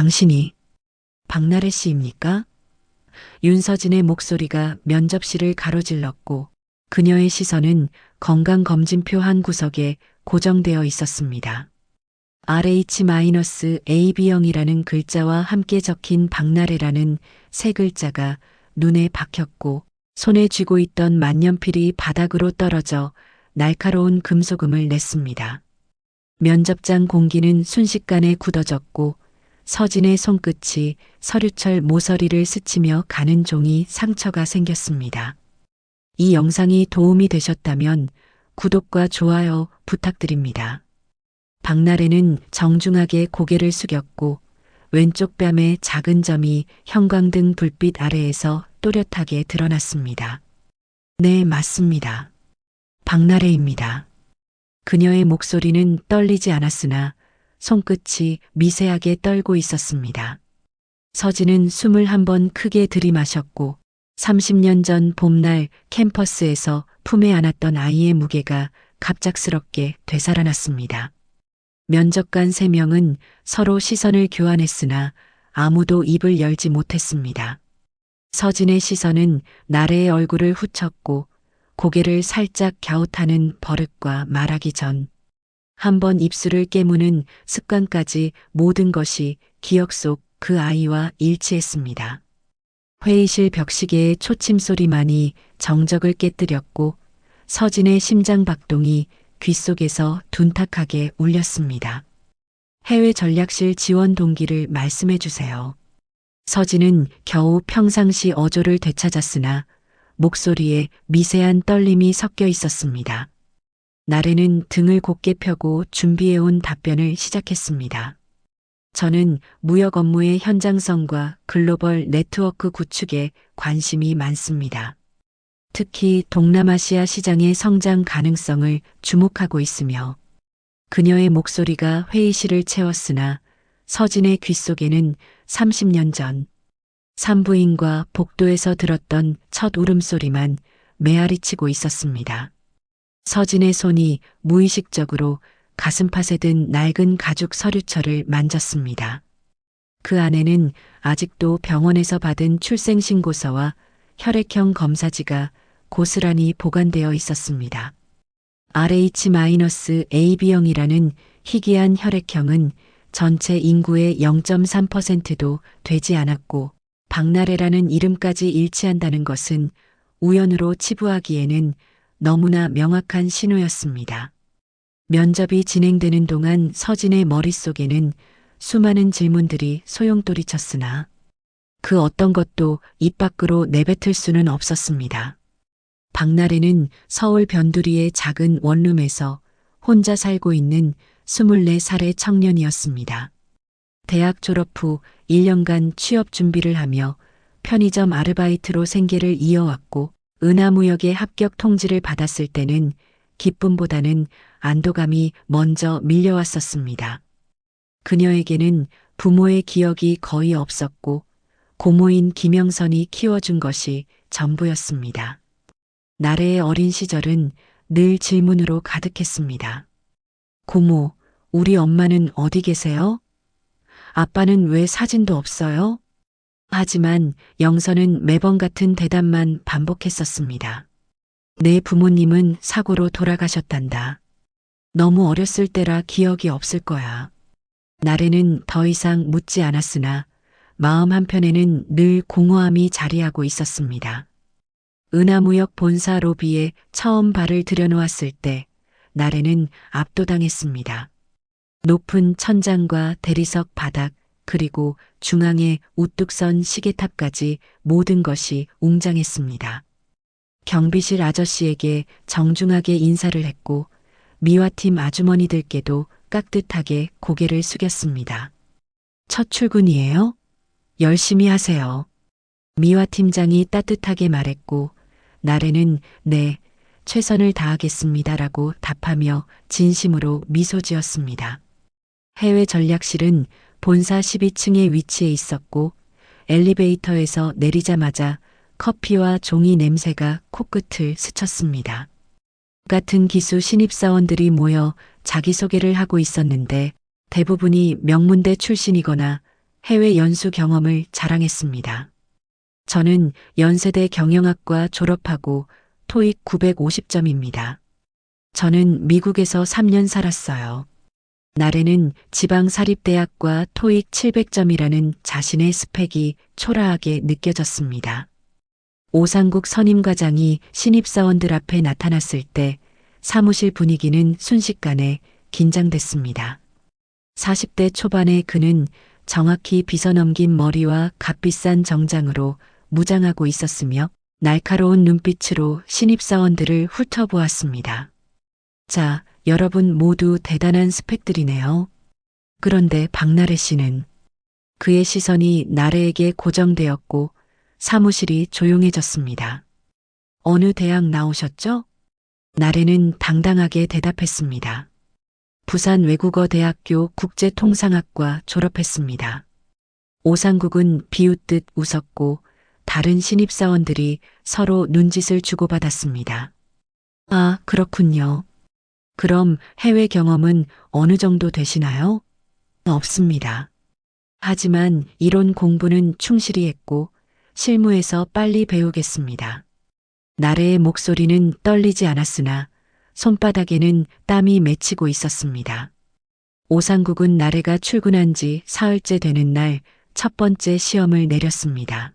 당신이 박나래 씨입니까? 윤서진의 목소리가 면접실을 가로질렀고 그녀의 시선은 건강검진표 한 구석에 고정되어 있었습니다. RH-AB형이라는 글자와 함께 적힌 박나래라는 세 글자가 눈에 박혔고 손에 쥐고 있던 만년필이 바닥으로 떨어져 날카로운 금속음을 냈습니다. 면접장 공기는 순식간에 굳어졌고 서진의 손끝이 서류철 모서리를 스치며 가는 종이 상처가 생겼습니다. 이 영상이 도움이 되셨다면 구독과 좋아요 부탁드립니다. 박나래는 정중하게 고개를 숙였고 왼쪽 뺨에 작은 점이 형광등 불빛 아래에서 또렷하게 드러났습니다. 네, 맞습니다. 박나래입니다. 그녀의 목소리는 떨리지 않았으나 손끝이 미세하게 떨고 있었습니다. 서진은 숨을 한번 크게 들이마셨고 30년 전 봄날 캠퍼스에서 품에 안았던 아이의 무게가 갑작스럽게 되살아났습니다. 면접관 3명은 서로 시선을 교환했으나 아무도 입을 열지 못했습니다. 서진의 시선은 나래의 얼굴을 훑쳤고 고개를 살짝 갸웃하는 버릇과 말하기 전 한번 입술을 깨무는 습관까지 모든 것이 기억 속 그 아이와 일치했습니다. 회의실 벽시계의 초침 소리만이 정적을 깨뜨렸고 서진의 심장 박동이 귓속에서 둔탁하게 울렸습니다. 해외 전략실 지원 동기를 말씀해 주세요. 서진은 겨우 평상시 어조를 되찾았으나 목소리에 미세한 떨림이 섞여 있었습니다. 나래는 등을 곧게 펴고 준비해온 답변을 시작했습니다. 저는 무역 업무의 현장성과 글로벌 네트워크 구축에 관심이 많습니다. 특히 동남아시아 시장의 성장 가능성을 주목하고 있으며 그녀의 목소리가 회의실을 채웠으나 서진의 귓속에는 30년 전 산부인과 복도에서 들었던 첫 울음소리만 메아리치고 있었습니다. 서진의 손이 무의식적으로 가슴팥에 든 낡은 가죽 서류철을 만졌습니다. 그 안에는 아직도 병원에서 받은 출생신고서와 혈액형 검사지가 고스란히 보관되어 있었습니다. RH-AB형이라는 희귀한 혈액형은 전체 인구의 0.3%도 되지 않았고 박나래라는 이름까지 일치한다는 것은 우연으로 치부하기에는 너무나 명확한 신호였습니다. 면접이 진행되는 동안 서진의 머릿속에는 수많은 질문들이 소용돌이쳤으나 그 어떤 것도 입 밖으로 내뱉을 수는 없었습니다. 박나래는 서울 변두리의 작은 원룸에서 혼자 살고 있는 24살의 청년이었습니다. 대학 졸업 후 1년간 취업 준비를 하며 편의점 아르바이트로 생계를 이어왔고 은하무역의 합격 통지를 받았을 때는 기쁨보다는 안도감이 먼저 밀려왔었습니다. 그녀에게는 부모의 기억이 거의 없었고 고모인 김영선이 키워준 것이 전부였습니다. 나래의 어린 시절은 늘 질문으로 가득했습니다. 고모, 우리 엄마는 어디 계세요? 아빠는 왜 사진도 없어요? 하지만 영선은 매번 같은 대답만 반복했었습니다. 내 부모님은 사고로 돌아가셨단다. 너무 어렸을 때라 기억이 없을 거야. 나래는 더 이상 묻지 않았으나 마음 한편에는 늘 공허함이 자리하고 있었습니다. 은하무역 본사 로비에 처음 발을 들여놓았을 때 나래는 압도당했습니다. 높은 천장과 대리석 바닥 그리고 중앙에 우뚝 선 시계탑까지 모든 것이 웅장했습니다. 경비실 아저씨에게 정중하게 인사를 했고 미화팀 아주머니들께도 깍듯하게 고개를 숙였습니다. 첫 출근이에요? 열심히 하세요. 미화팀장이 따뜻하게 말했고 나래는 네, 최선을 다하겠습니다라고 답하며 진심으로 미소 지었습니다. 해외 전략실은 본사 12층에 위치해 있었고 엘리베이터에서 내리자마자 커피와 종이 냄새가 코끝을 스쳤습니다. 같은 기수 신입사원들이 모여 자기소개를 하고 있었는데 대부분이 명문대 출신이거나 해외 연수 경험을 자랑했습니다. 저는 연세대 경영학과 졸업하고 토익 950점입니다. 저는 미국에서 3년 살았어요. 나래는 지방 사립대학과 토익 700점이라는 자신의 스펙이 초라하게 느껴졌습니다. 오상국 선임과장이 신입사원들 앞에 나타났을 때 사무실 분위기는 순식간에 긴장됐습니다. 40대 초반의 그는 정확히 빗어넘긴 머리와 값비싼 정장으로 무장하고 있었으며 날카로운 눈빛으로 신입사원들을 훑어보았습니다. 자, 여러분 모두 대단한 스펙들이네요. 그런데 박나래 씨는 그의 시선이 나래에게 고정되었고 사무실이 조용해졌습니다. 어느 대학 나오셨죠? 나래는 당당하게 대답했습니다. 부산 외국어대학교 국제통상학과 졸업했습니다. 오상국은 비웃듯 웃었고 다른 신입사원들이 서로 눈짓을 주고받았습니다. 아, 그렇군요. 그럼 해외 경험은 어느 정도 되시나요? 없습니다. 하지만 이론 공부는 충실히 했고 실무에서 빨리 배우겠습니다. 나래의 목소리는 떨리지 않았으나 손바닥에는 땀이 맺히고 있었습니다. 오상국은 나래가 출근한 지 사흘째 되는 날 첫 번째 시험을 내렸습니다.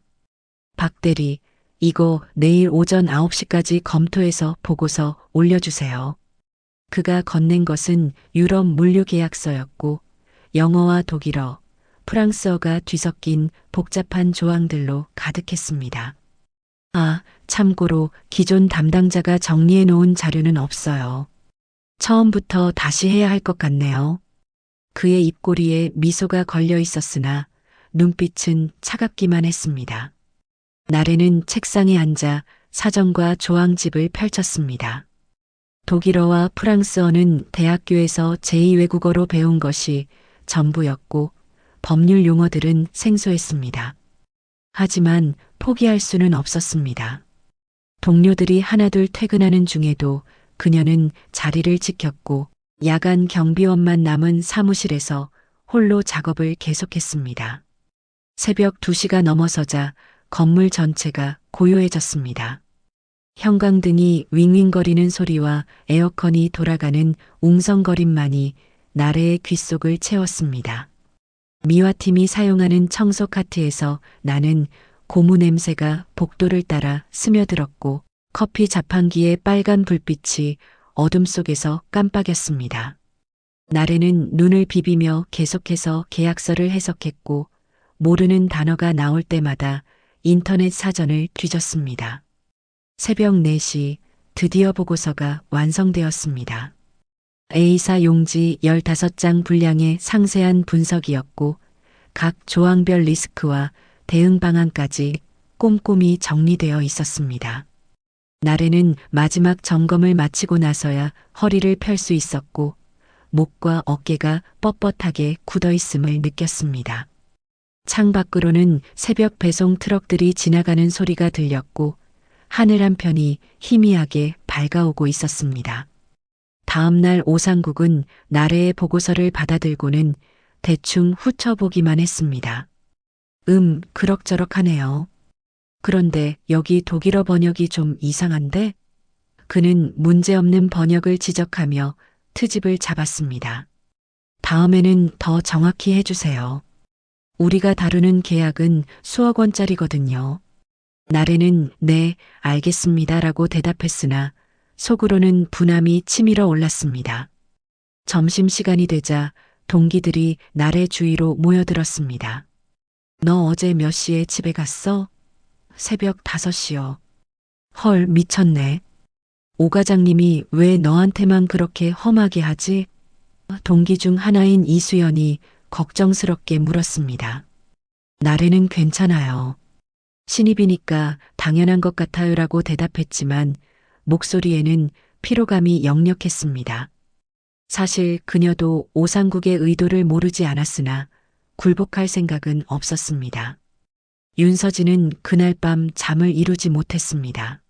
박 대리, 이거 내일 오전 9시까지 검토해서 보고서 올려주세요. 그가 건넨 것은 유럽 물류계약서였고 영어와 독일어, 프랑스어가 뒤섞인 복잡한 조항들로 가득했습니다. 아, 참고로 기존 담당자가 정리해 놓은 자료는 없어요. 처음부터 다시 해야 할 것 같네요. 그의 입꼬리에 미소가 걸려 있었으나 눈빛은 차갑기만 했습니다. 나래는 책상에 앉아 사전과 조항집을 펼쳤습니다. 독일어와 프랑스어는 대학교에서 제2외국어로 배운 것이 전부였고 법률 용어들은 생소했습니다. 하지만 포기할 수는 없었습니다. 동료들이 하나둘 퇴근하는 중에도 그녀는 자리를 지켰고 야간 경비원만 남은 사무실에서 홀로 작업을 계속했습니다. 새벽 2시가 넘어서자 건물 전체가 고요해졌습니다. 형광등이 윙윙거리는 소리와 에어컨이 돌아가는 웅성거림만이 나래의 귓속을 채웠습니다. 미화팀이 사용하는 청소 카트에서 나는 고무 냄새가 복도를 따라 스며들었고 커피 자판기의 빨간 불빛이 어둠 속에서 깜빡였습니다. 나래는 눈을 비비며 계속해서 계약서를 해석했고 모르는 단어가 나올 때마다 인터넷 사전을 뒤졌습니다. 새벽 4시 드디어 보고서가 완성되었습니다. A사 용지 15장 분량의 상세한 분석이었고 각 조항별 리스크와 대응 방안까지 꼼꼼히 정리되어 있었습니다. 나래는 마지막 점검을 마치고 나서야 허리를 펼 수 있었고 목과 어깨가 뻣뻣하게 굳어 있음을 느꼈습니다. 창밖으로는 새벽 배송 트럭들이 지나가는 소리가 들렸고 하늘 한편이 희미하게 밝아오고 있었습니다. 다음 날 오상국은 나래의 보고서를 받아들고는 대충 훑어보기만 했습니다. 그럭저럭하네요. 그런데 여기 독일어 번역이 좀 이상한데? 그는 문제없는 번역을 지적하며 트집을 잡았습니다. 다음에는 더 정확히 해주세요. 우리가 다루는 계약은 수억 원짜리거든요. 나래는 네, 알겠습니다라고 대답했으나 속으로는 분함이 치밀어 올랐습니다. 점심시간이 되자 동기들이 나래 주위로 모여들었습니다. 너 어제 몇 시에 집에 갔어? 새벽 5시요. 헐, 미쳤네. 오 과장님이 왜 너한테만 그렇게 험하게 하지? 동기 중 하나인 이수연이 걱정스럽게 물었습니다. 나래는 괜찮아요. 신입이니까 당연한 것 같아요라고 대답했지만 목소리에는 피로감이 역력했습니다. 사실 그녀도 오상국의 의도를 모르지 않았으나 굴복할 생각은 없었습니다. 윤서진은 그날 밤 잠을 이루지 못했습니다.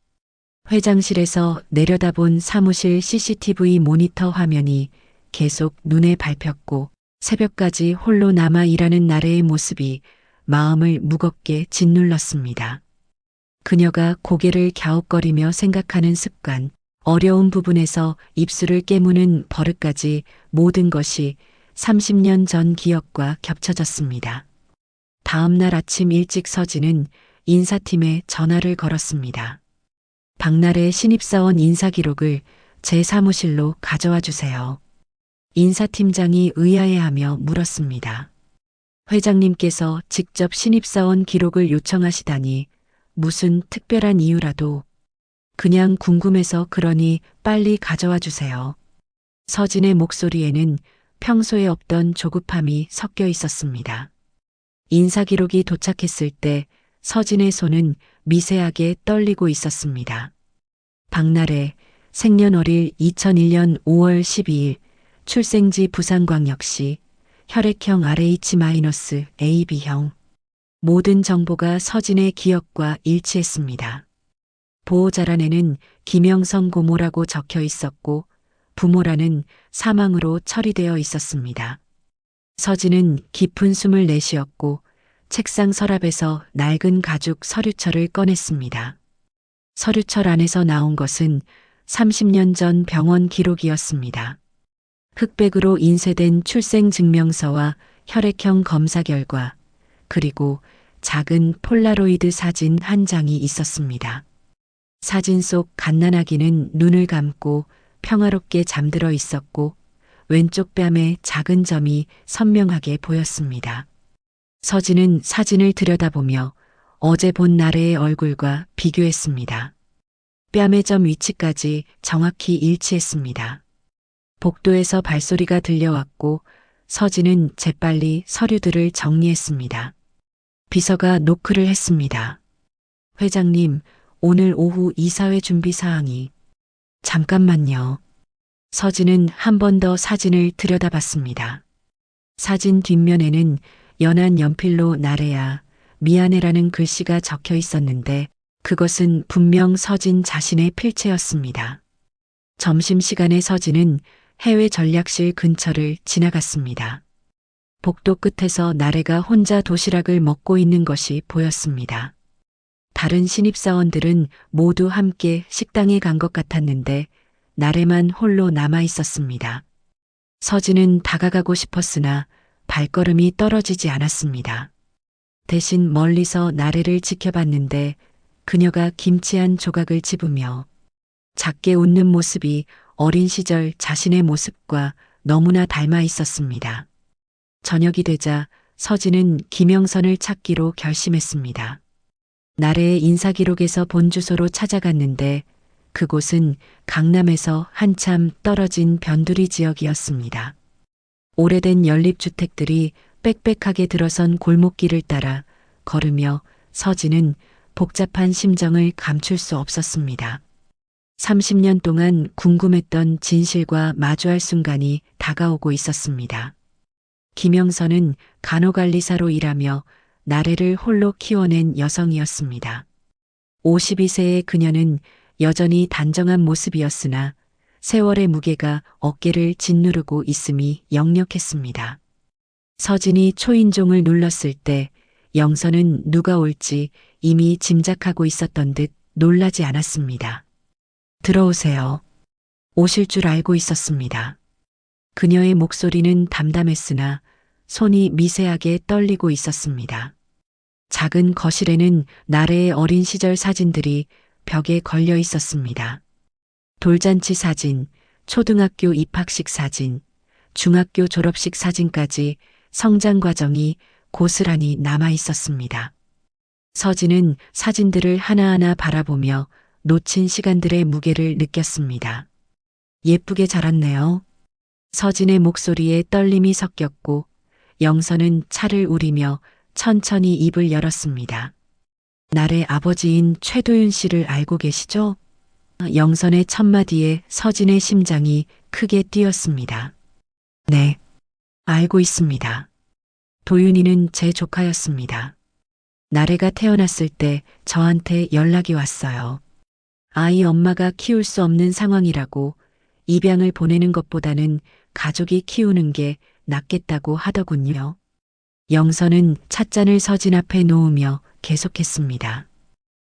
회장실에서 내려다본 사무실 CCTV 모니터 화면이 계속 눈에 밟혔고 새벽까지 홀로 남아 일하는 나래의 모습이 마음을 무겁게 짓눌렀습니다. 그녀가 고개를 갸웃거리며 생각하는 습관, 어려운 부분에서 입술을 깨무는 버릇까지 모든 것이 30년 전 기억과 겹쳐졌습니다. 다음 날 아침 일찍 서진은 인사팀에 전화를 걸었습니다. 박나래 신입사원 인사기록을 제 사무실로 가져와 주세요. 인사팀장이 의아해하며 물었습니다. 회장님께서 직접 신입사원 기록을 요청하시다니 무슨 특별한 이유라도 그냥 궁금해서 그러니 빨리 가져와 주세요. 서진의 목소리에는 평소에 없던 조급함이 섞여 있었습니다. 인사기록이 도착했을 때 서진의 손은 미세하게 떨리고 있었습니다. 박나래, 생년월일 2001년 5월 12일, 출생지 부산광역시, 혈액형 RH-AB형. 모든 정보가 서진의 기억과 일치했습니다. 보호자란에는 김영선 고모라고 적혀 있었고 부모란은 사망으로 처리되어 있었습니다. 서진은 깊은 숨을 내쉬었고 책상 서랍에서 낡은 가죽 서류철을 꺼냈습니다. 서류철 안에서 나온 것은 30년 전 병원 기록이었습니다. 흑백으로 인쇄된 출생증명서와 혈액형 검사 결과, 그리고 작은 폴라로이드 사진 한 장이 있었습니다. 사진 속 갓난아기는 눈을 감고 평화롭게 잠들어 있었고 왼쪽 뺨에 작은 점이 선명하게 보였습니다. 서진은 사진을 들여다보며 어제 본 나래의 얼굴과 비교했습니다. 뺨의 점 위치까지 정확히 일치했습니다. 복도에서 발소리가 들려왔고 서진은 재빨리 서류들을 정리했습니다. 비서가 노크를 했습니다. 회장님, 오늘 오후 이사회 준비 사항이. 잠깐만요. 서진은 한 번 더 사진을 들여다봤습니다. 사진 뒷면에는 연한 연필로 나래야, 미안해라는 글씨가 적혀 있었는데 그것은 분명 서진 자신의 필체였습니다. 점심시간에 서진은 해외 전략실 근처를 지나갔습니다. 복도 끝에서 나래가 혼자 도시락을 먹고 있는 것이 보였습니다. 다른 신입사원들은 모두 함께 식당에 간 것 같았는데 나래만 홀로 남아 있었습니다. 서진은 다가가고 싶었으나 발걸음이 떨어지지 않았습니다. 대신 멀리서 나래를 지켜봤는데 그녀가 김치 한 조각을 집으며 작게 웃는 모습이 어린 시절 자신의 모습과 너무나 닮아 있었습니다. 저녁이 되자 서진은 김영선을 찾기로 결심했습니다. 나래의 인사기록에서 본 주소로 찾아갔는데 그곳은 강남에서 한참 떨어진 변두리 지역이었습니다. 오래된 연립주택들이 빽빽하게 들어선 골목길을 따라 걸으며 서진은 복잡한 심정을 감출 수 없었습니다. 30년 동안 궁금했던 진실과 마주할 순간이 다가오고 있었습니다. 김영선은 간호관리사로 일하며 나래를 홀로 키워낸 여성이었습니다. 52세의 그녀는 여전히 단정한 모습이었으나 세월의 무게가 어깨를 짓누르고 있음이 역력했습니다. 서진이 초인종을 눌렀을 때 영선은 누가 올지 이미 짐작하고 있었던 듯 놀라지 않았습니다. 들어오세요. 오실 줄 알고 있었습니다. 그녀의 목소리는 담담했으나 손이 미세하게 떨리고 있었습니다. 작은 거실에는 나래의 어린 시절 사진들이 벽에 걸려 있었습니다. 돌잔치 사진, 초등학교 입학식 사진, 중학교 졸업식 사진까지 성장 과정이 고스란히 남아 있었습니다. 서진은 사진들을 하나하나 바라보며 놓친 시간들의 무게를 느꼈습니다. 예쁘게 자랐네요. 서진의 목소리에 떨림이 섞였고 영선은 차를 우리며 천천히 입을 열었습니다. 나래 아버지인 최도윤 씨를 알고 계시죠? 영선의 첫마디에 서진의 심장이 크게 뛰었습니다. 네, 알고 있습니다. 도윤이는 제 조카였습니다. 나래가 태어났을 때 저한테 연락이 왔어요. 아이 엄마가 키울 수 없는 상황이라고 입양을 보내는 것보다는 가족이 키우는 게 낫겠다고 하더군요. 영선은 찻잔을 서진 앞에 놓으며 계속했습니다.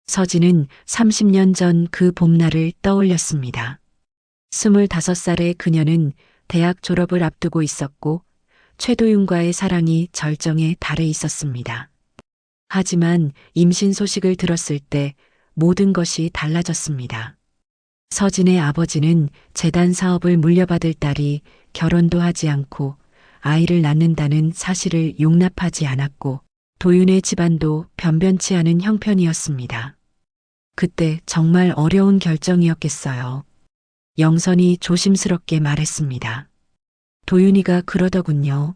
서진은 30년 전 그 봄날을 떠올렸습니다. 25살의 그녀는 대학 졸업을 앞두고 있었고 최도윤과의 사랑이 절정에 달해 있었습니다. 하지만 임신 소식을 들었을 때 모든 것이 달라졌습니다. 서진의 아버지는 재단 사업을 물려받을 딸이 결혼도 하지 않고 아이를 낳는다는 사실을 용납하지 않았고 도윤의 집안도 변변치 않은 형편이었습니다. 그때 정말 어려운 결정이었겠어요. 영선이 조심스럽게 말했습니다. 도윤이가 그러더군요.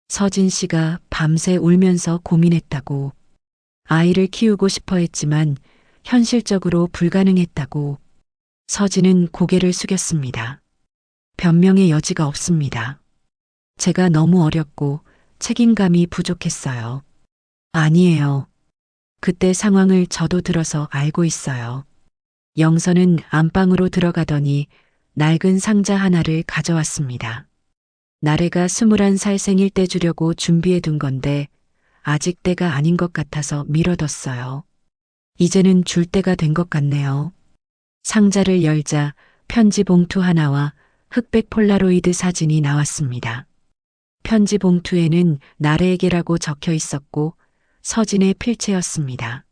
서진 씨가 밤새 울면서 고민했다고. 아이를 키우고 싶어 했지만 현실적으로 불가능했다고. 서진은 고개를 숙였습니다. 변명의 여지가 없습니다. 제가 너무 어렸고 책임감이 부족했어요. 아니에요. 그때 상황을 저도 들어서 알고 있어요. 영선은 안방으로 들어가더니 낡은 상자 하나를 가져왔습니다. 나래가 21살 생일 때 주려고 준비해 둔 건데 아직 때가 아닌 것 같아서 미뤄뒀어요. 이제는 줄 때가 된 것 같네요. 상자를 열자 편지 봉투 하나와 흑백 폴라로이드 사진이 나왔습니다. 편지 봉투에는 나래에게라고 적혀 있었고 서진의 필체였습니다.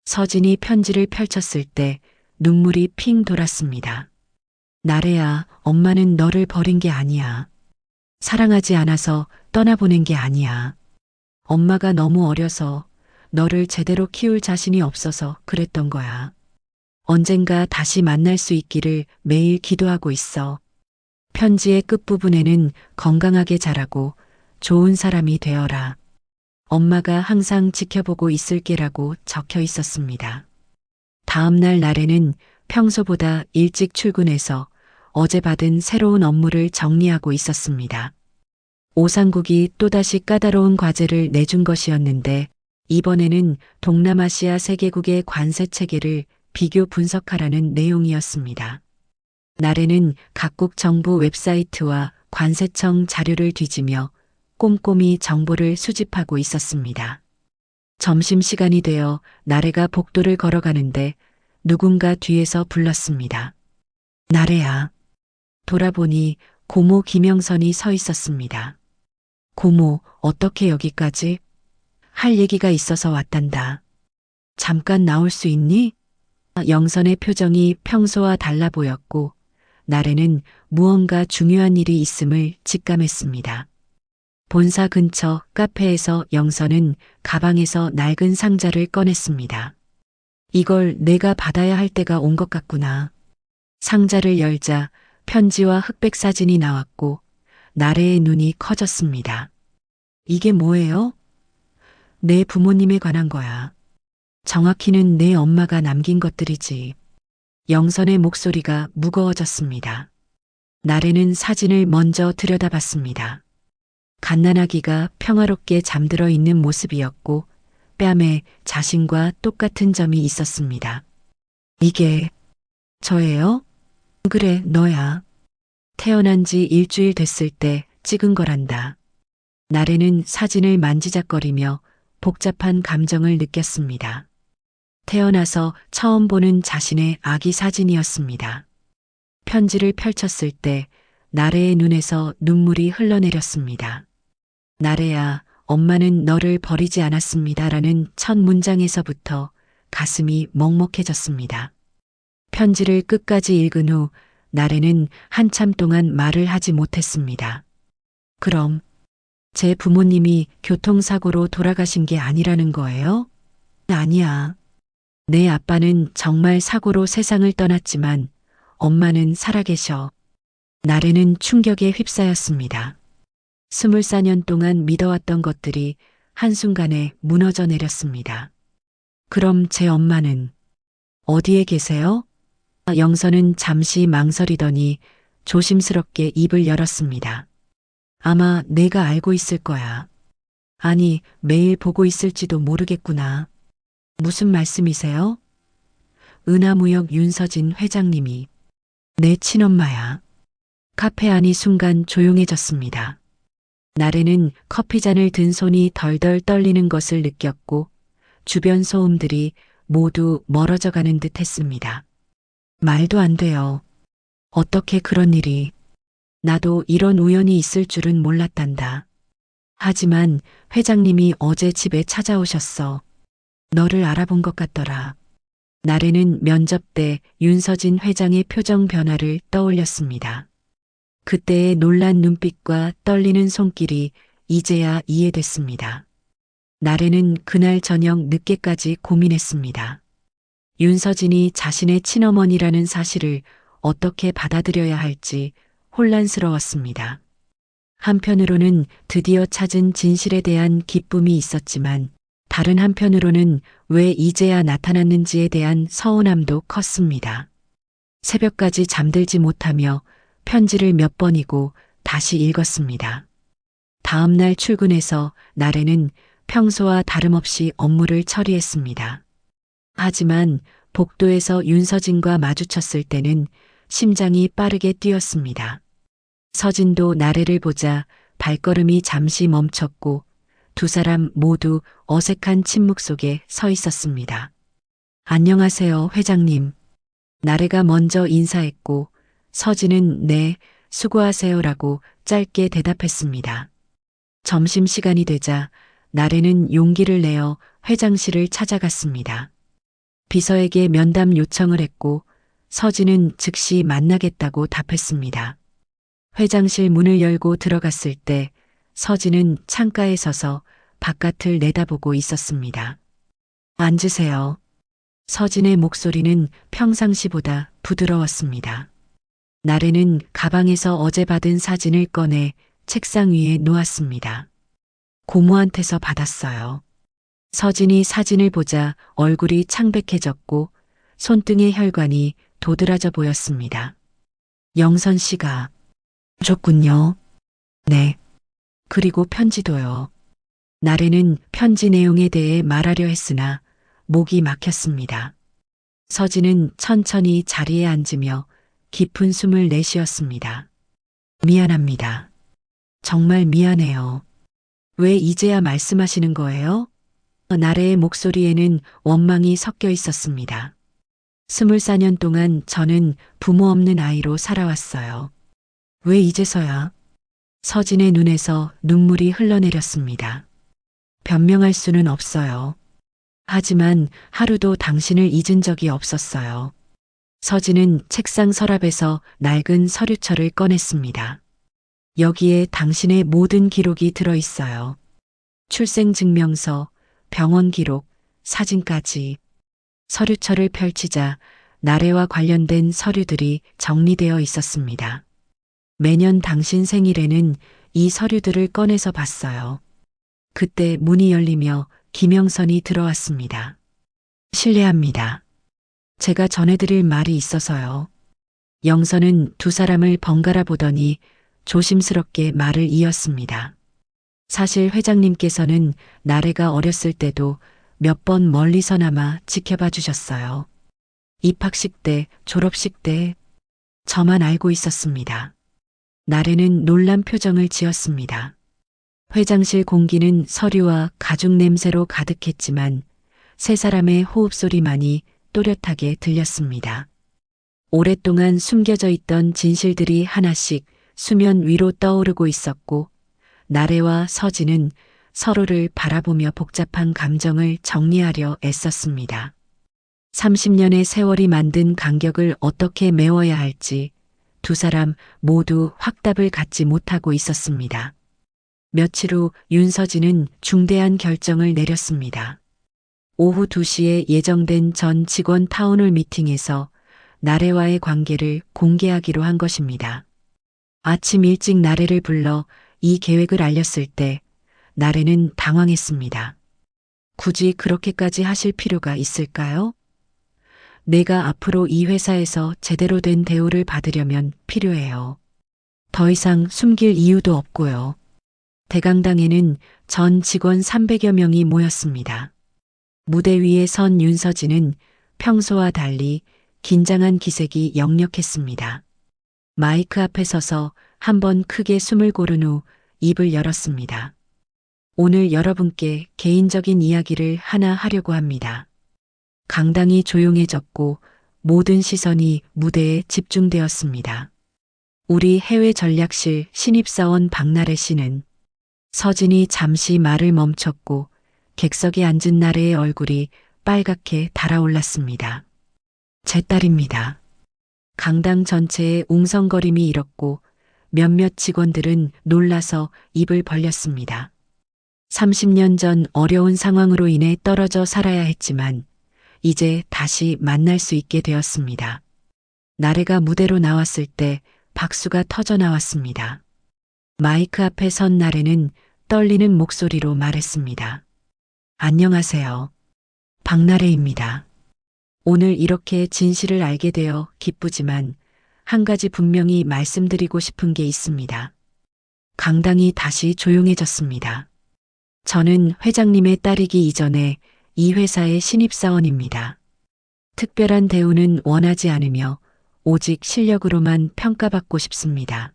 서진이 편지를 펼쳤을 때 눈물이 핑 돌았습니다. 나래야, 엄마는 너를 버린 게 아니야. 사랑하지 않아서 떠나보낸 게 아니야. 엄마가 너무 어려서 너를 제대로 키울 자신이 없어서 그랬던 거야. 언젠가 다시 만날 수 있기를 매일 기도하고 있어. 편지의 끝부분에는 건강하게 자라고 좋은 사람이 되어라. 엄마가 항상 지켜보고 있을게라고 적혀 있었습니다. 다음 날 나래는 평소보다 일찍 출근해서 어제 받은 새로운 업무를 정리하고 있었습니다. 오상국이 또다시 까다로운 과제를 내준 것이었는데 이번에는 동남아시아 세계국의 관세 체계를 비교 분석하라는 내용이었습니다. 나래는 각국 정부 웹사이트와 관세청 자료를 뒤지며 꼼꼼히 정보를 수집하고 있었습니다. 점심시간이 되어 나래가 복도를 걸어가는데 누군가 뒤에서 불렀습니다. 나래야. 돌아보니 고모 김영선이 서 있었습니다. 고모, 어떻게 여기까지? 할 얘기가 있어서 왔단다. 잠깐 나올 수 있니? 영선의 표정이 평소와 달라 보였고 나래는 무언가 중요한 일이 있음을 직감했습니다. 본사 근처 카페에서 영선은 가방에서 낡은 상자를 꺼냈습니다. 이걸 내가 받아야 할 때가 온 것 같구나. 상자를 열자 편지와 흑백 사진이 나왔고 나래의 눈이 커졌습니다. 이게 뭐예요? 내 부모님에 관한 거야. 정확히는 내 엄마가 남긴 것들이지. 영선의 목소리가 무거워졌습니다. 나래는 사진을 먼저 들여다봤습니다. 갓난아기가 평화롭게 잠들어 있는 모습이었고 뺨에 자신과 똑같은 점이 있었습니다. 이게 저예요? 그래, 너야. 태어난 지 일주일 됐을 때 찍은 거란다. 나래는 사진을 만지작거리며 복잡한 감정을 느꼈습니다. 태어나서 처음 보는 자신의 아기 사진이었습니다. 편지를 펼쳤을 때 나래의 눈에서 눈물이 흘러내렸습니다. 나래야, 엄마는 너를 버리지 않았습니다라는 첫 문장에서부터 가슴이 먹먹해졌습니다. 편지를 끝까지 읽은 후 나래는 한참 동안 말을 하지 못했습니다. 그럼 제 부모님이 교통사고로 돌아가신 게 아니라는 거예요? 아니야. 내 아빠는 정말 사고로 세상을 떠났지만 엄마는 살아계셔. 나래는 충격에 휩싸였습니다. 24년 동안 믿어왔던 것들이 한순간에 무너져 내렸습니다. 그럼 제 엄마는 어디에 계세요? 영선은 잠시 망설이더니 조심스럽게 입을 열었습니다. 아마 내가 알고 있을 거야. 아니, 매일 보고 있을지도 모르겠구나. 무슨 말씀이세요? 은하무역 윤서진 회장님이 내 친엄마야. 카페 안이 순간 조용해졌습니다. 나래는 커피잔을 든 손이 덜덜 떨리는 것을 느꼈고 주변 소음들이 모두 멀어져 가는 듯 했습니다. 말도 안 돼요. 어떻게 그런 일이. 나도 이런 우연이 있을 줄은 몰랐단다. 하지만 회장님이 어제 집에 찾아오셨어. 너를 알아본 것 같더라. 나래는 면접 때 윤서진 회장의 표정 변화를 떠올렸습니다. 그때의 놀란 눈빛과 떨리는 손길이 이제야 이해됐습니다. 나래는 그날 저녁 늦게까지 고민했습니다. 윤서진이 자신의 친어머니라는 사실을 어떻게 받아들여야 할지 혼란스러웠습니다. 한편으로는 드디어 찾은 진실에 대한 기쁨이 있었지만 다른 한편으로는 왜 이제야 나타났는지에 대한 서운함도 컸습니다. 새벽까지 잠들지 못하며 편지를 몇 번이고 다시 읽었습니다. 다음 날 출근해서 나래는 평소와 다름없이 업무를 처리했습니다. 하지만 복도에서 윤서진과 마주쳤을 때는 심장이 빠르게 뛰었습니다. 서진도 나래를 보자 발걸음이 잠시 멈췄고 두 사람 모두 어색한 침묵 속에 서 있었습니다. 안녕하세요, 회장님. 나래가 먼저 인사했고 서진은 네, 수고하세요라고 짧게 대답했습니다. 점심시간이 되자 나래는 용기를 내어 회장실을 찾아갔습니다. 비서에게 면담 요청을 했고 서진은 즉시 만나겠다고 답했습니다. 회장실 문을 열고 들어갔을 때 서진은 창가에 서서 바깥을 내다보고 있었습니다. 앉으세요. 서진의 목소리는 평상시보다 부드러웠습니다. 나래는 가방에서 어제 받은 사진을 꺼내 책상 위에 놓았습니다. 고모한테서 받았어요. 서진이 사진을 보자 얼굴이 창백해졌고 손등의 혈관이 도드라져 보였습니다. 영선 씨가 줬군요. 네. 그리고 편지도요. 나래는 편지 내용에 대해 말하려 했으나 목이 막혔습니다. 서진은 천천히 자리에 앉으며 깊은 숨을 내쉬었습니다. 미안합니다. 정말 미안해요. 왜 이제야 말씀하시는 거예요? 나래의 목소리에는 원망이 섞여 있었습니다. 24년 동안 저는 부모 없는 아이로 살아왔어요. 왜 이제서야? 서진의 눈에서 눈물이 흘러내렸습니다. 변명할 수는 없어요. 하지만 하루도 당신을 잊은 적이 없었어요. 서진은 책상 서랍에서 낡은 서류철을 꺼냈습니다. 여기에 당신의 모든 기록이 들어 있어요. 출생증명서, 병원 기록, 사진까지. 서류철을 펼치자 나래와 관련된 서류들이 정리되어 있었습니다. 매년 당신 생일에는 이 서류들을 꺼내서 봤어요. 그때 문이 열리며 김영선이 들어왔습니다. 실례합니다. 제가 전해드릴 말이 있어서요. 영선은 두 사람을 번갈아 보더니 조심스럽게 말을 이었습니다. 사실 회장님께서는 나래가 어렸을 때도 몇 번 멀리서나마 지켜봐 주셨어요. 입학식 때, 졸업식 때 저만 알고 있었습니다. 나래는 놀란 표정을 지었습니다. 회장실 공기는 서류와 가죽 냄새로 가득했지만 세 사람의 호흡소리만이 또렷하게 들렸습니다. 오랫동안 숨겨져 있던 진실들이 하나씩 수면 위로 떠오르고 있었고 나래와 서진은 서로를 바라보며 복잡한 감정을 정리하려 애썼습니다. 30년의 세월이 만든 간격을 어떻게 메워야 할지 두 사람 모두 확답을 갖지 못하고 있었습니다. 며칠 후 윤서진은 중대한 결정을 내렸습니다. 오후 2시에 예정된 전 직원 타운홀 미팅에서 나래와의 관계를 공개하기로 한 것입니다. 아침 일찍 나래를 불러 이 계획을 알렸을 때 나래는 당황했습니다. 굳이 그렇게까지 하실 필요가 있을까요? 내가 앞으로 이 회사에서 제대로 된 대우를 받으려면 필요해요. 더 이상 숨길 이유도 없고요. 대강당에는 전 직원 300여 명이 모였습니다. 무대 위에 선 윤서진은 평소와 달리 긴장한 기색이 역력했습니다. 마이크 앞에 서서 한번 크게 숨을 고른 후 입을 열었습니다. 오늘 여러분께 개인적인 이야기를 하나 하려고 합니다. 강당이 조용해졌고 모든 시선이 무대에 집중되었습니다. 우리 해외 전략실 신입사원 박나래 씨는 서진이 잠시 말을 멈췄고 객석에 앉은 나래의 얼굴이 빨갛게 달아올랐습니다. 제 딸입니다. 강당 전체에 웅성거림이 일었고 몇몇 직원들은 놀라서 입을 벌렸습니다. 30년 전 어려운 상황으로 인해 떨어져 살아야 했지만 이제 다시 만날 수 있게 되었습니다. 나래가 무대로 나왔을 때 박수가 터져 나왔습니다. 마이크 앞에 선 나래는 떨리는 목소리로 말했습니다. 안녕하세요. 박나래입니다. 오늘 이렇게 진실을 알게 되어 기쁘지만 한 가지 분명히 말씀드리고 싶은 게 있습니다. 강당이 다시 조용해졌습니다. 저는 회장님의 딸이기 이전에 이 회사의 신입사원입니다. 특별한 대우는 원하지 않으며 오직 실력으로만 평가받고 싶습니다.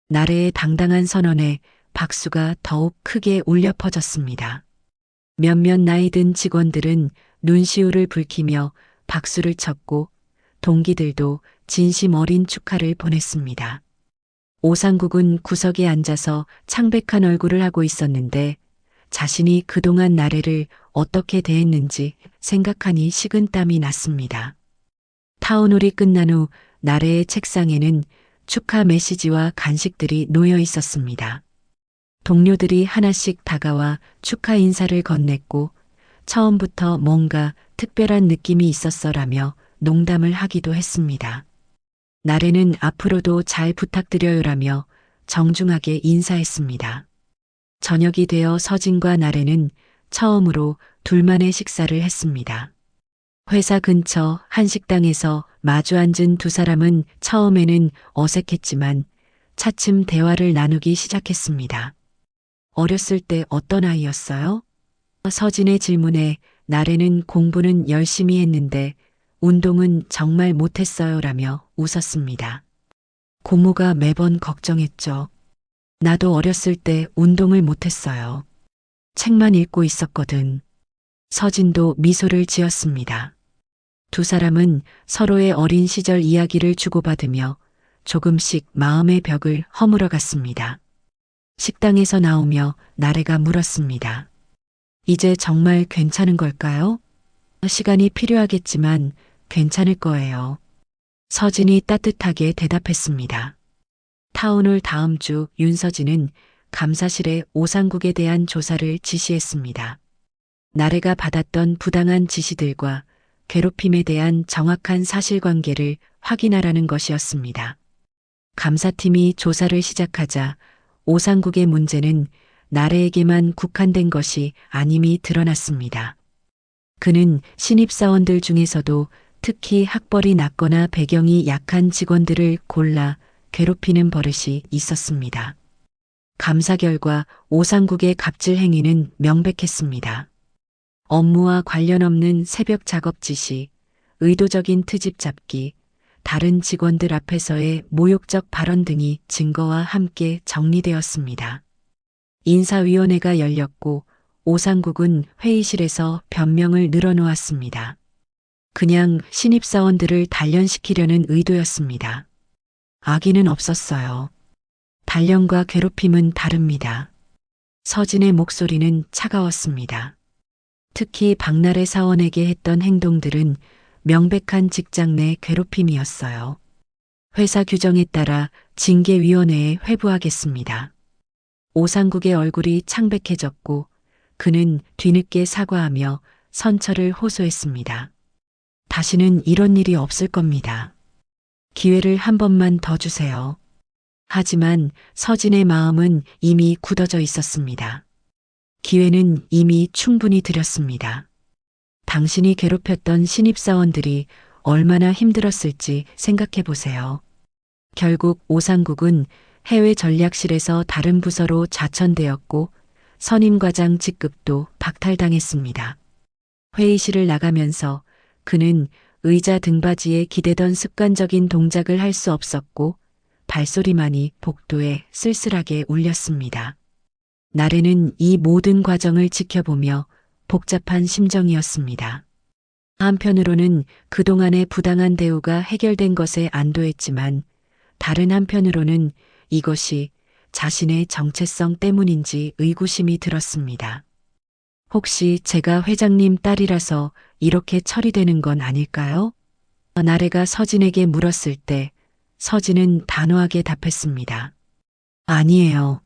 나래의 당당한 선언에 박수가 더욱 크게 울려 퍼졌습니다. 몇몇 나이 든 직원들은 눈시울을 붉히며 박수를 쳤고 동기들도 진심 어린 축하를 보냈습니다. 오상국은 구석에 앉아서 창백한 얼굴을 하고 있었는데 자신이 그동안 나래를 어떻게 대했는지 생각하니 식은땀이 났습니다. 타운홀이 끝난 후 나래의 책상에는 축하 메시지와 간식들이 놓여 있었습니다. 동료들이 하나씩 다가와 축하 인사를 건넸고 처음부터 뭔가 특별한 느낌이 있었어라며 농담을 하기도 했습니다. 나래는 앞으로도 잘 부탁드려요라며 정중하게 인사했습니다. 저녁이 되어 서진과 나래는 처음으로 둘만의 식사를 했습니다. 회사 근처 한 식당에서 마주 앉은 두 사람은 처음에는 어색했지만 차츰 대화를 나누기 시작했습니다. 어렸을 때 어떤 아이였어요? 서진의 질문에 나래는 공부는 열심히 했는데 운동은 정말 못했어요라며 웃었습니다. 고모가 매번 걱정했죠. 나도 어렸을 때 운동을 못했어요. 책만 읽고 있었거든. 서진도 미소를 지었습니다. 두 사람은 서로의 어린 시절 이야기를 주고받으며 조금씩 마음의 벽을 허물어 갔습니다. 식당에서 나오며 나래가 물었습니다. 이제 정말 괜찮은 걸까요? 시간이 필요하겠지만 괜찮을 거예요. 서진이 따뜻하게 대답했습니다. 타운홀 다음 주 윤서진은 감사실에 오상국에 대한 조사를 지시했습니다. 나래가 받았던 부당한 지시들과 괴롭힘에 대한 정확한 사실관계를 확인하라는 것이었습니다. 감사팀이 조사를 시작하자 오상국의 문제는 나래에게만 국한된 것이 아님이 드러났습니다. 그는 신입사원들 중에서도 특히 학벌이 낮거나 배경이 약한 직원들을 골라 괴롭히는 버릇이 있었습니다. 감사 결과 오상국의 갑질 행위는 명백했습니다. 업무와 관련 없는 새벽 작업 지시, 의도적인 트집 잡기, 다른 직원들 앞에서의 모욕적 발언 등이 증거와 함께 정리되었습니다. 인사위원회가 열렸고 오상국은 회의실에서 변명을 늘어놓았습니다. 그냥 신입사원들을 단련시키려는 의도였습니다. 악의는 없었어요. 단련과 괴롭힘은 다릅니다. 서진의 목소리는 차가웠습니다. 특히 박나래 사원에게 했던 행동들은 명백한 직장 내 괴롭힘이었어요. 회사 규정에 따라 징계위원회에 회부하겠습니다. 오상국의 얼굴이 창백해졌고 그는 뒤늦게 사과하며 선처를 호소했습니다. 다시는 이런 일이 없을 겁니다. 기회를 한 번만 더 주세요. 하지만 서진의 마음은 이미 굳어져 있었습니다. 기회는 이미 충분히 드렸습니다. 당신이 괴롭혔던 신입사원들이 얼마나 힘들었을지 생각해 보세요. 결국 오상국은 해외 전략실에서 다른 부서로 자천되었고 선임과장 직급도 박탈당했습니다. 회의실을 나가면서 그는 의자 등받이에 기대던 습관적인 동작을 할 수 없었고 발소리만이 복도에 쓸쓸하게 울렸습니다. 나래는 이 모든 과정을 지켜보며 복잡한 심정이었습니다. 한편으로는 그동안의 부당한 대우가 해결된 것에 안도했지만 다른 한편으로는 이것이 자신의 정체성 때문인지 의구심이 들었습니다. 혹시 제가 회장님 딸이라서 이렇게 처리되는 건 아닐까요? 나래가 서진에게 물었을 때 서진은 단호하게 답했습니다. 아니에요.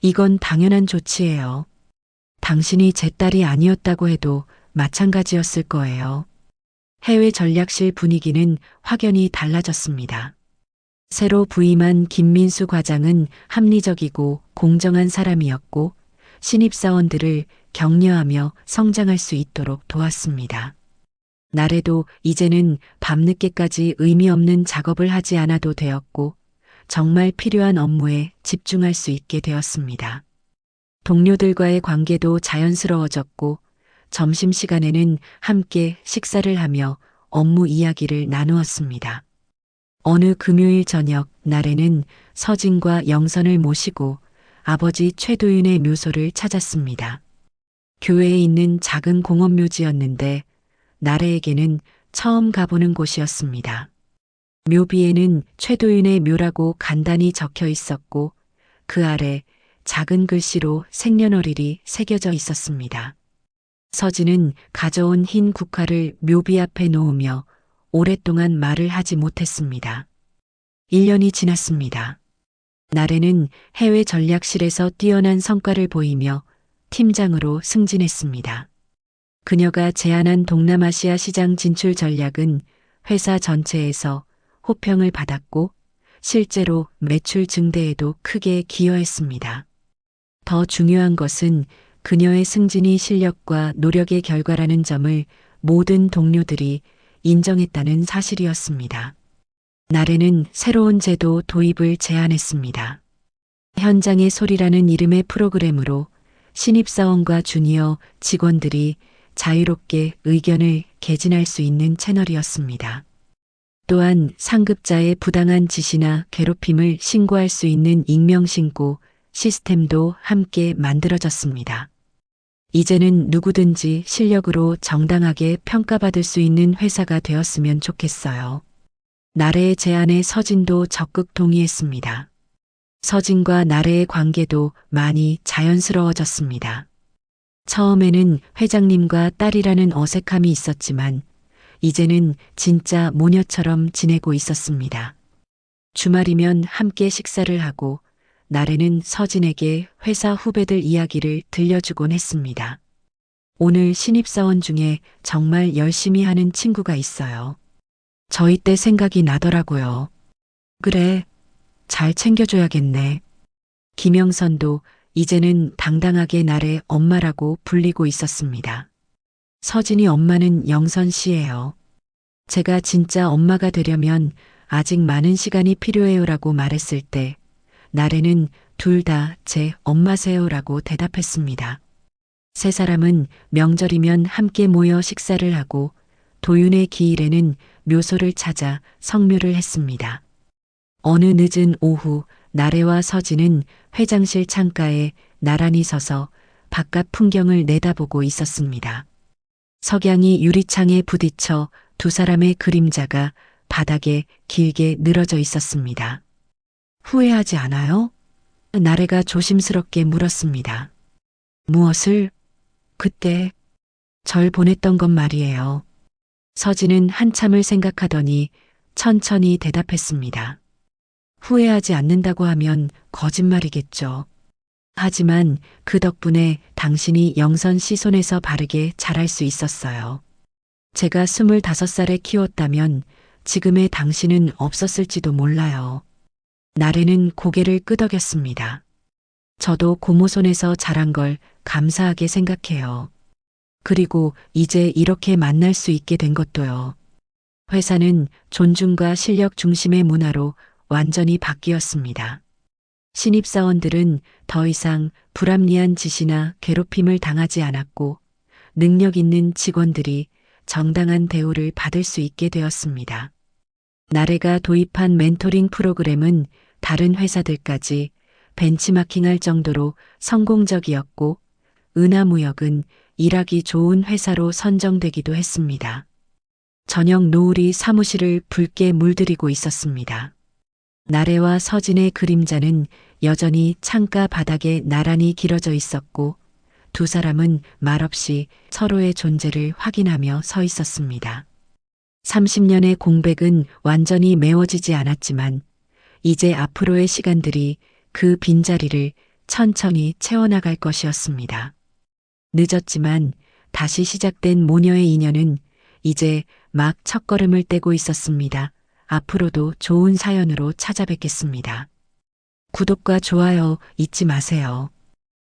이건 당연한 조치예요. 당신이 제 딸이 아니었다고 해도 마찬가지였을 거예요. 해외 전략실 분위기는 확연히 달라졌습니다. 새로 부임한 김민수 과장은 합리적이고 공정한 사람이었고 신입사원들을 격려하며 성장할 수 있도록 도왔습니다. 나래도 이제는 밤늦게까지 의미 없는 작업을 하지 않아도 되었고 정말 필요한 업무에 집중할 수 있게 되었습니다. 동료들과의 관계도 자연스러워졌고 점심시간에는 함께 식사를 하며 업무 이야기를 나누었습니다. 어느 금요일 저녁 나래는 서진과 영선을 모시고 아버지 최도윤의 묘소를 찾았습니다. 교회에 있는 작은 공원묘지였는데 나래에게는 처음 가보는 곳이었습니다. 묘비에는 최도윤의 묘라고 간단히 적혀 있었고 그 아래 작은 글씨로 생년월일이 새겨져 있었습니다. 서진은 가져온 흰 국화를 묘비 앞에 놓으며 오랫동안 말을 하지 못했습니다. 1년이 지났습니다. 나래는 해외 전략실에서 뛰어난 성과를 보이며 팀장으로 승진했습니다. 그녀가 제안한 동남아시아 시장 진출 전략은 회사 전체에서 호평을 받았고 실제로 매출 증대에도 크게 기여했습니다. 더 중요한 것은 그녀의 승진이 실력과 노력의 결과라는 점을 모든 동료들이 인정했다는 사실이었습니다. 나래는 새로운 제도 도입을 제안했습니다. 현장의 소리라는 이름의 프로그램으로 신입사원과 주니어 직원들이 자유롭게 의견을 개진할 수 있는 채널이었습니다. 또한 상급자의 부당한 지시나 괴롭힘을 신고할 수 있는 익명신고 시스템도 함께 만들어졌습니다. 이제는 누구든지 실력으로 정당하게 평가받을 수 있는 회사가 되었으면 좋겠어요. 나래의 제안에 서진도 적극 동의했습니다. 서진과 나래의 관계도 많이 자연스러워졌습니다. 처음에는 회장님과 딸이라는 어색함이 있었지만 이제는 진짜 모녀처럼 지내고 있었습니다. 주말이면 함께 식사를 하고 나래는 서진에게 회사 후배들 이야기를 들려주곤 했습니다. 오늘 신입사원 중에 정말 열심히 하는 친구가 있어요. 저희 때 생각이 나더라고요. 그래, 잘 챙겨줘야겠네. 김영선도 이제는 당당하게 나래 엄마라고 불리고 있었습니다. 서진이 엄마는 영선 씨예요. 제가 진짜 엄마가 되려면 아직 많은 시간이 필요해요라고 말했을 때 나래는 둘 다 제 엄마세요라고 대답했습니다. 세 사람은 명절이면 함께 모여 식사를 하고 도윤의 기일에는 묘소를 찾아 성묘를 했습니다. 어느 늦은 오후 나래와 서진은 회장실 창가에 나란히 서서 바깥 풍경을 내다보고 있었습니다. 석양이 유리창에 부딪혀 두 사람의 그림자가 바닥에 길게 늘어져 있었습니다. 후회하지 않아요? 나래가 조심스럽게 물었습니다. 무엇을? 그때 절 보냈던 것 말이에요. 서진은 한참을 생각하더니 천천히 대답했습니다. 후회하지 않는다고 하면 거짓말이겠죠. 하지만 그 덕분에 당신이 영선 씨 손에서 바르게 자랄 수 있었어요. 제가 25살에 키웠다면 지금의 당신은 없었을지도 몰라요. 나래는 고개를 끄덕였습니다. 저도 고모 손에서 자란 걸 감사하게 생각해요. 그리고 이제 이렇게 만날 수 있게 된 것도요. 회사는 존중과 실력 중심의 문화로 완전히 바뀌었습니다. 신입사원들은 더 이상 불합리한 지시나 괴롭힘을 당하지 않았고 능력 있는 직원들이 정당한 대우를 받을 수 있게 되었습니다. 나래가 도입한 멘토링 프로그램은 다른 회사들까지 벤치마킹할 정도로 성공적이었고 은하무역은 일하기 좋은 회사로 선정되기도 했습니다. 저녁 노을이 사무실을 붉게 물들이고 있었습니다. 나래와 서진의 그림자는 여전히 창가 바닥에 나란히 길어져 있었고 두 사람은 말없이 서로의 존재를 확인하며 서 있었습니다. 30년의 공백은 완전히 메워지지 않았지만 이제 앞으로의 시간들이 그 빈자리를 천천히 채워나갈 것이었습니다. 늦었지만 다시 시작된 모녀의 인연은 이제 막 첫걸음을 떼고 있었습니다. 앞으로도 좋은 사연으로 찾아뵙겠습니다. 구독과 좋아요 잊지 마세요.